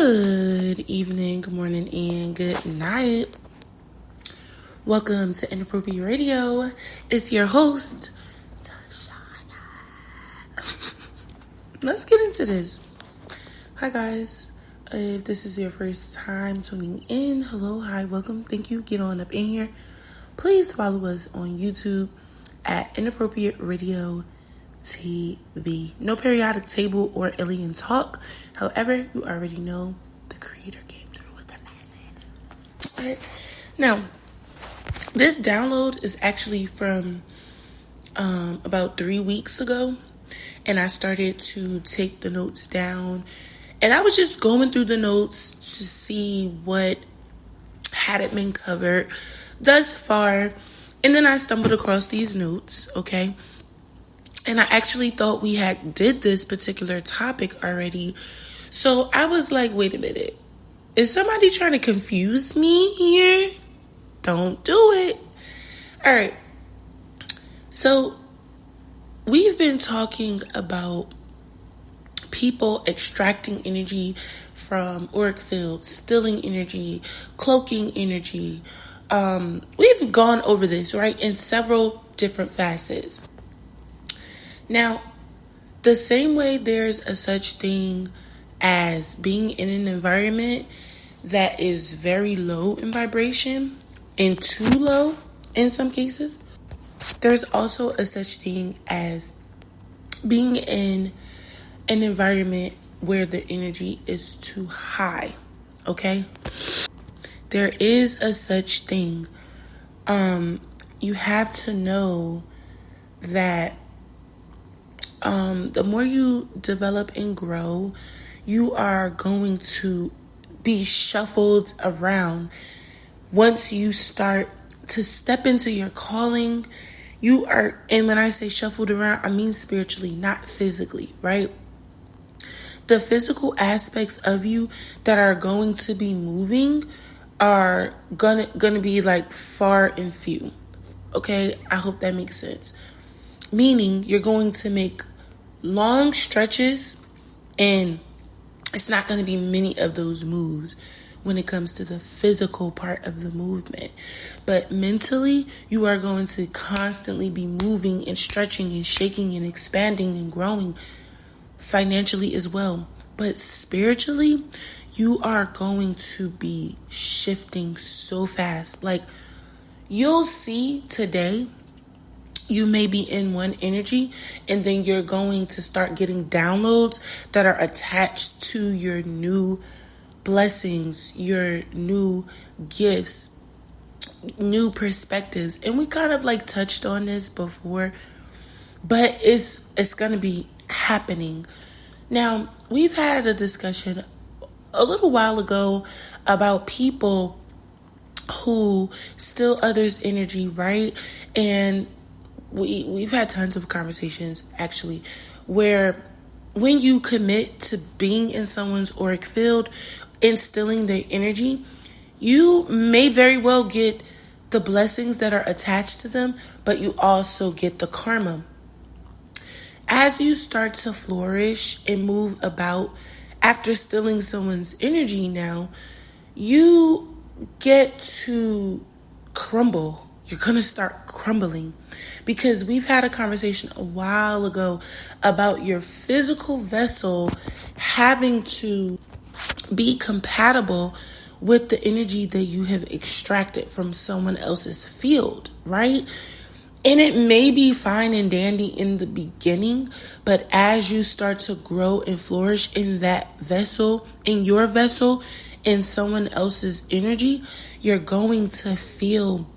Good evening, good morning, and good night. Welcome to Inappropriate Radio. It's your host, Tashana. Let's get into this. Hi, guys. If this is your first time tuning in, hello, hi, welcome, thank you. Get on up in here. Please follow us on YouTube at Inappropriate Radio TV. No periodic table or alien talk. However, you already know the creator came through with the message. Alright. Now, this download is actually from about 3 weeks ago. And I started to take the notes down. And I was just going through the notes to see what hadn't been covered thus far. And then I stumbled across these notes, okay? And I actually thought we had did this particular topic already. So I was like, wait a minute. Is somebody trying to confuse me here? Don't do it. All right. So we've been talking about people extracting energy from auric fields, stealing energy, cloaking energy. We've gone over this, right, in several different facets. Now, the same way there's a such thing as being in an environment that is very low in vibration and too low in some cases, there's also a such thing as being in an environment where the energy is too high, okay? There is a such thing. You have to know that the more you develop and grow, you are going to be shuffled around. Once you start to step into your calling, you are, and when I say shuffled around, I mean spiritually, not physically, right? The physical aspects of you that are going to be moving are gonna be like far and few. Okay, I hope that makes sense. Meaning you're going to make long stretches and it's not going to be many of those moves when it comes to the physical part of the movement. But mentally, you are going to constantly be moving and stretching and shaking and expanding and growing financially as well. But spiritually, you are going to be shifting so fast. Like, you'll see today, you may be in one energy and then you're going to start getting downloads that are attached to your new blessings, your new gifts, new perspectives. And we kind of like touched on this before, but it's going to be happening. Now, we've had a discussion a little while ago about people who steal others' energy, right? And we've had tons of conversations, actually, where when you commit to being in someone's auric field, instilling their energy, you may very well get the blessings that are attached to them, but you also get the karma. As you start to flourish and move about after stealing someone's energy now, you get to crumble. You're going to start crumbling because we've had a conversation a while ago about your physical vessel having to be compatible with the energy that you have extracted from someone else's field, right? And it may be fine and dandy in the beginning, but as you start to grow and flourish in that vessel, in your vessel, in someone else's energy, you're going to feel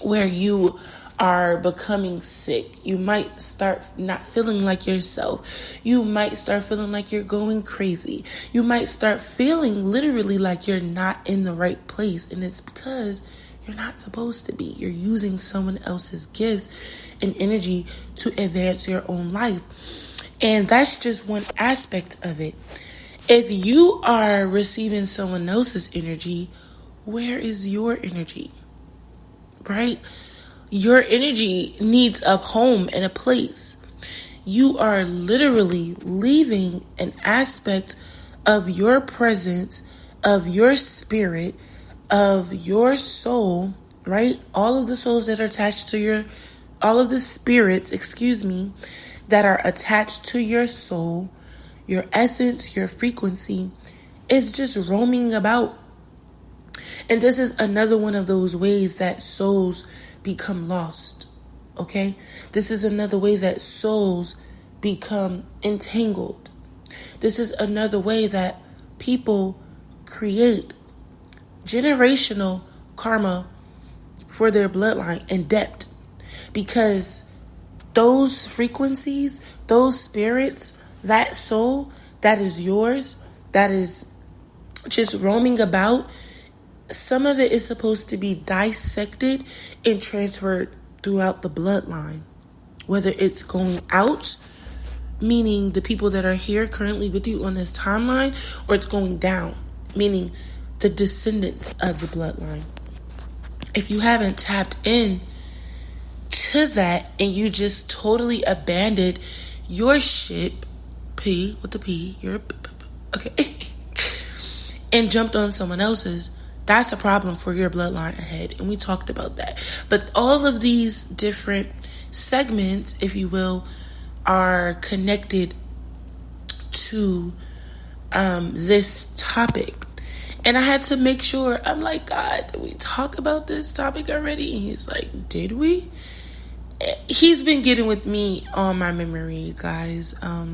where you are becoming sick. You might start not feeling like yourself. You might start feeling like you're going crazy. You might start feeling literally like you're not in the right place. And it's because you're not supposed to be. You're using someone else's gifts and energy to advance your own life. And that's just one aspect of it. If you are receiving someone else's energy, where is your energy? Right? Your energy needs a home and a place. You are literally leaving an aspect of your presence, of your spirit, of your soul, right? All of the souls that are attached to all of the spirits, that are attached to your soul, your essence, your frequency, is just roaming about. And this is another one of those ways that souls become lost, okay? This is another way that souls become entangled. This is another way that people create generational karma for their bloodline and debt. Because those frequencies, those spirits, that soul that is yours, that is just roaming about, some of it is supposed to be dissected and transferred throughout the bloodline. Whether it's going out, meaning the people that are here currently with you on this timeline, or it's going down, meaning the descendants of the bloodline. If you haven't tapped in to that and you just totally abandoned your ship, and jumped on someone else's, that's a problem for your bloodline ahead. And we talked about that. But all of these different segments, if you will, are connected to this topic. And I had to make sure, I'm like, God, did we talk about this topic already? And he's like, did we? He's been getting with me on my memory, guys. I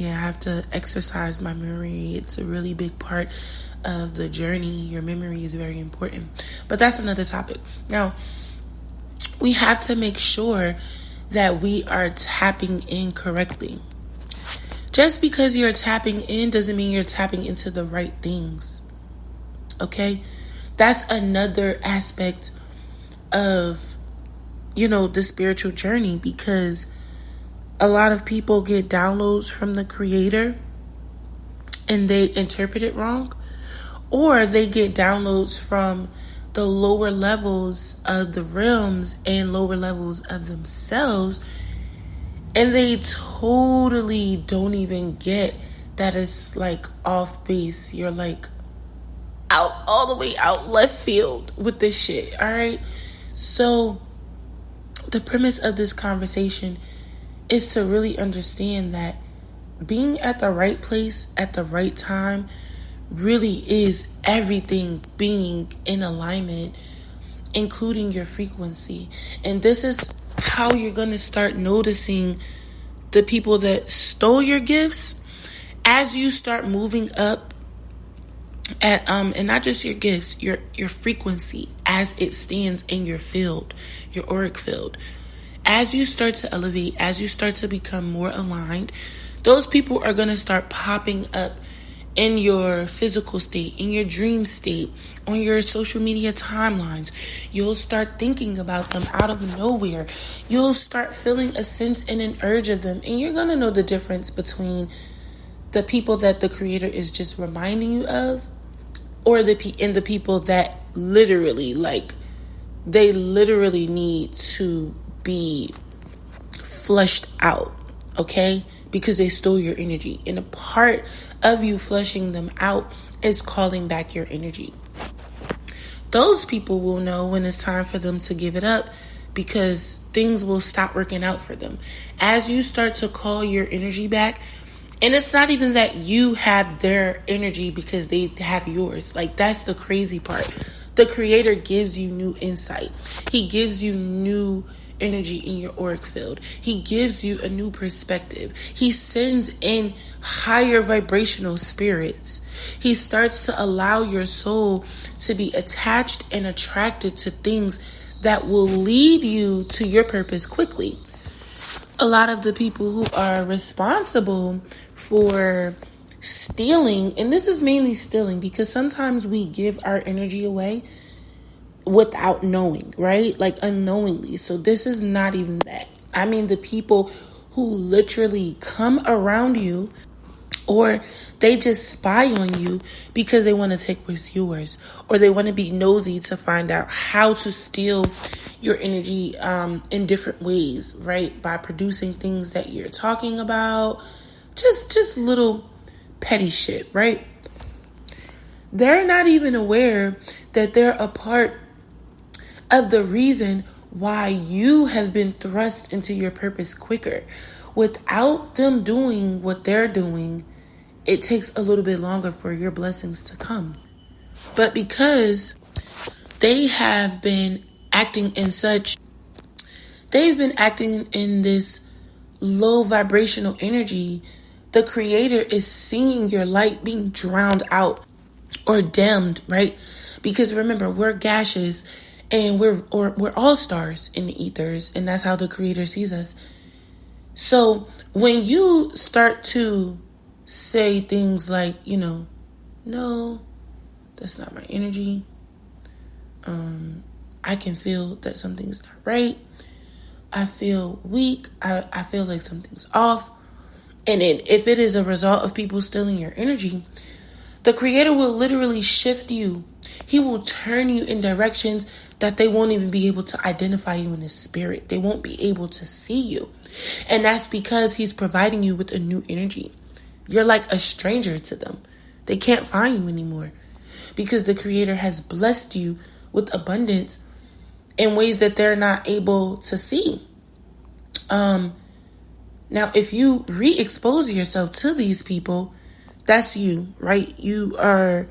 have to exercise my memory. It's a really big part of the journey. Your memory is very important. But that's another topic. Now, we have to make sure that we are tapping in correctly. Just because you're tapping in doesn't mean you're tapping into the right things. Okay? That's another aspect of, the spiritual journey, because a lot of people get downloads from the Creator and they interpret it wrong, or they get downloads from the lower levels of the realms and lower levels of themselves, and they totally don't even get that it's like off base. You're like out, all the way out left field with this shit. All right. So the premise of this conversation is to really understand that being at the right place at the right time really is everything being in alignment, including your frequency. And this is how you're going to start noticing the people that stole your gifts as you start moving up at and not just your gifts, your frequency as it stands in your field, your auric field. As you start to elevate, as you start to become more aligned, those people are going to start popping up in your physical state, in your dream state, on your social media timelines. You'll start thinking about them out of nowhere. You'll start feeling a sense and an urge of them. And you're going to know the difference between the people that the Creator is just reminding you of, or the people that literally, they literally need to be flushed out, okay? Because they stole your energy. And a part of you flushing them out is calling back your energy. Those people will know when it's time for them to give it up, because things will stop working out for them. As you start to call your energy back, and it's not even that you have their energy because they have yours. That's the crazy part. The Creator gives you new insight. He gives you new energy in your auric field. He gives you a new perspective. He sends in higher vibrational spirits. He starts to allow your soul to be attached and attracted to things that will lead you to your purpose quickly. A lot of the people who are responsible for stealing, and this is mainly stealing because sometimes we give our energy away without knowing, right? Unknowingly. So this is not even that. I mean, the people who literally come around you, or they just spy on you because they want to take what's yours, or they want to be nosy to find out how to steal your energy in different ways, right? By producing things that you're talking about, just little petty shit, right? They're not even aware that they're a part of the reason why you have been thrust into your purpose quicker. Without them doing what they're doing, it takes a little bit longer for your blessings to come. But because they have been acting in this low vibrational energy, the Creator is seeing your light being drowned out or dimmed, right? Because remember, we're gaseous and we're all stars in the ethers, and that's how the Creator sees us. So when you start to say things like, no, that's not my energy. I can feel that something's not right. I feel weak. I feel like something's off. And if it is a result of people stealing your energy, the Creator will literally shift you. He will turn you in directions that they won't even be able to identify you in the spirit. They won't be able to see you. And that's because He's providing you with a new energy. You're like a stranger to them. They can't find you anymore because the Creator has blessed you with abundance in ways that they're not able to see. Now, if you re-expose yourself to these people, that's you, right? You are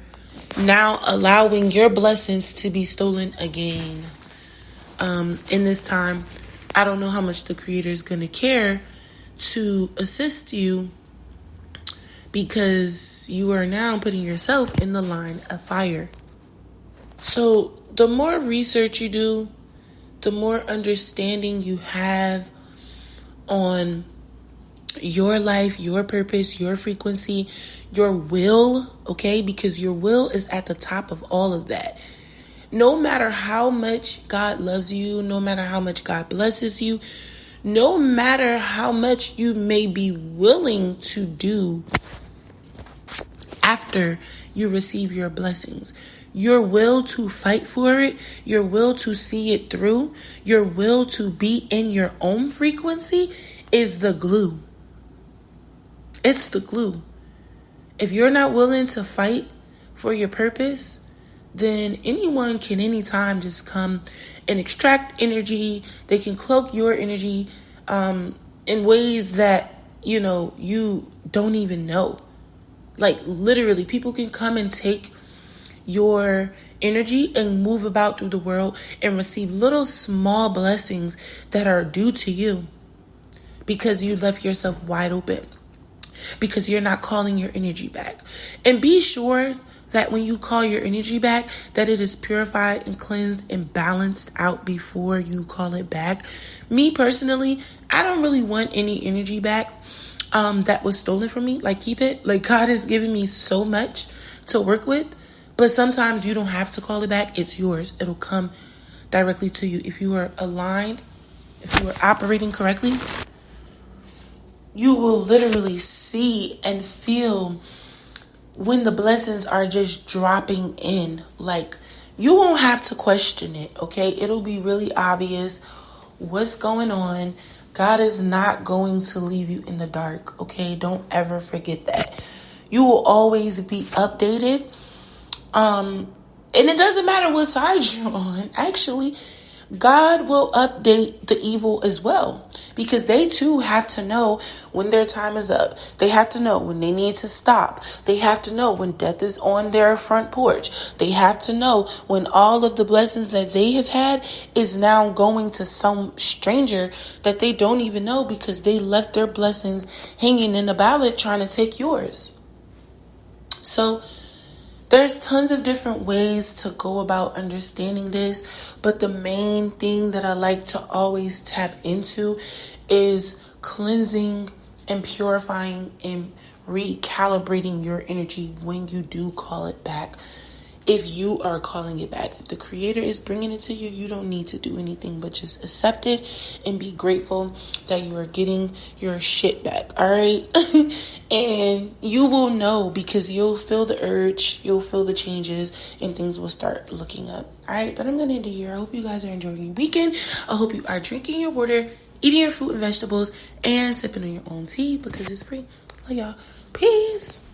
now allowing your blessings to be stolen again. In this time, I don't know how much the Creator is going to care to assist you, because you are now putting yourself in the line of fire. So the more research you do, the more understanding you have on your life, your purpose, your frequency, your will, okay? Because your will is at the top of all of that. No matter how much God loves you, no matter how much God blesses you, no matter how much you may be willing to do after you receive your blessings, your will to fight for it, your will to see it through, your will to be in your own frequency is the glue. It's the glue. If you're not willing to fight for your purpose, then anyone can anytime just come and extract energy. They can cloak your energy in ways that, you don't even know. Like literally, people can come and take your energy and move about through the world and receive little small blessings that are due to you because you left yourself wide open, because you're not calling your energy back. And be sure that when you call your energy back, that it is purified and cleansed and balanced out before you call it back. Me personally, I don't really want any energy back that was stolen from me. Like, keep it. Like, God has given me so much to work with, but sometimes you don't have to call it back. It's yours. It'll come directly to you. If you are aligned, if you are operating correctly, you will literally see and feel when the blessings are just dropping in. Like, you won't have to question it, okay? It'll be really obvious what's going on. God is not going to leave you in the dark, okay? Don't ever forget that. You will always be updated. And it doesn't matter what side you're on. Actually, God will update the evil as well, because they too have to know when their time is up. They have to know when they need to stop. They have to know when death is on their front porch. They have to know when all of the blessings that they have had is now going to some stranger that they don't even know, because they left their blessings hanging in the balance trying to take yours. So there's tons of different ways to go about understanding this, but the main thing that I like to always tap into is cleansing and purifying and recalibrating your energy when you do call it back. If you are calling it back, if the Creator is bringing it to you, you don't need to do anything but just accept it and be grateful that you are getting your shit back. All right. And you will know, because you'll feel the urge, you'll feel the changes, and things will start looking up. All right. But I'm going to end it here. I hope you guys are enjoying your weekend. I hope you are drinking your water, eating your fruit and vegetables, and sipping on your own tea, because it's free. Love y'all. Peace.